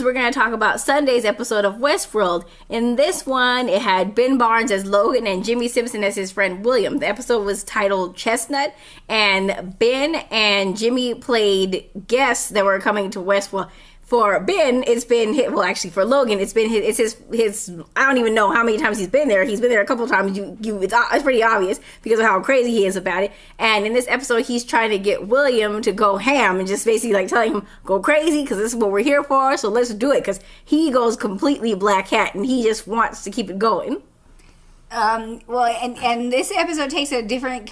because we're going to talk about Sunday's episode of Westworld. In this one, it had Ben Barnes as Logan and Jimmy Simpson as his friend William. The episode was titled Chestnut, and Ben and Jimmy played guests that were coming to Westworld. For Ben, it's been for Logan, it's his. I don't even know how many times he's been there. He's been there a couple of times. It's pretty obvious because of how crazy he is about it. And in this episode, he's trying to get William to go ham and just basically like telling him go crazy because this is what we're here for. So let's do it, because he goes completely black hat and he just wants to keep it going. And this episode takes a different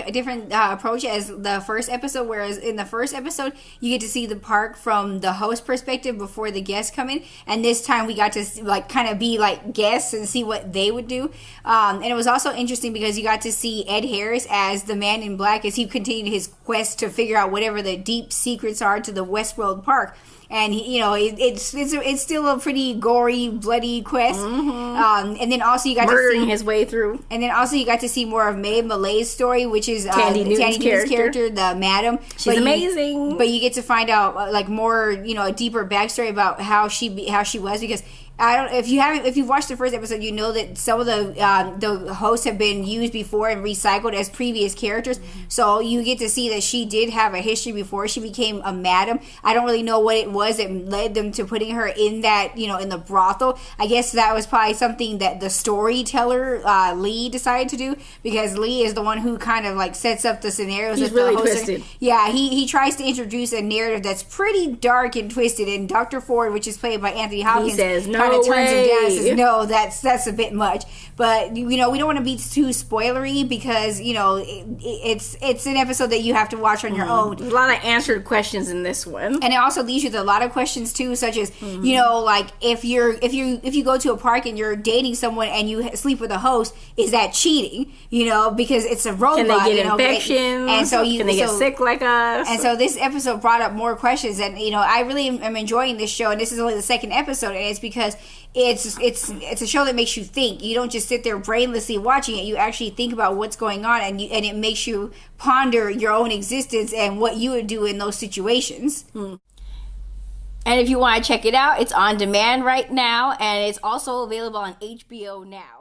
approach as the first episode, whereas in the first episode you get to see the park from the host perspective before the guests come in, and this time we got to like kind of be like guests and see what they would do. And it was also interesting because you got to see Ed Harris as the man in black as he continued his quest to figure out whatever the deep secrets are to the Westworld park. And it's still a pretty gory, bloody quest. Mm-hmm. And then also you got murdering to see his way through. And then also you got to see more of Mae Malay's story, which is Tandy Newton's character, the Madam. She's amazing. But you get to find out like more, a deeper backstory about how she was, because if you've watched the first episode, you know that some of the hosts have been used before and recycled as previous characters. Mm-hmm. So you get to see that she did have a history before she became a madam. I don't really know what it was that led them to putting her in that, in the brothel. I guess that was probably something that the storyteller, Lee, decided to do, because Lee is the one who kind of like sets up the scenarios. He's really twisted. Yeah, he tries to introduce a narrative that's pretty dark and twisted, and Dr. Ford, which is played by Anthony Hopkins, he says no. Kind of turns him down and says, no, that's a bit much. But we don't want to be too spoilery because it's an episode that you have to watch on your own. There's a lot of answered questions in this one, and it also leaves you with a lot of questions too, such as like if you go to a park and you're dating someone and you sleep with a host, is that cheating? Because it's a robot. Can they get infections? And so can they get sick like us? And so this episode brought up more questions, and I really am enjoying this show, and this is only the second episode, and it's because it's a show that makes you think. You don't just sit there brainlessly watching it. You actually think about what's going on, and it makes you ponder your own existence and what you would do in those situations. And if you want to check it out, it's on demand right now, and it's also available on HBO now.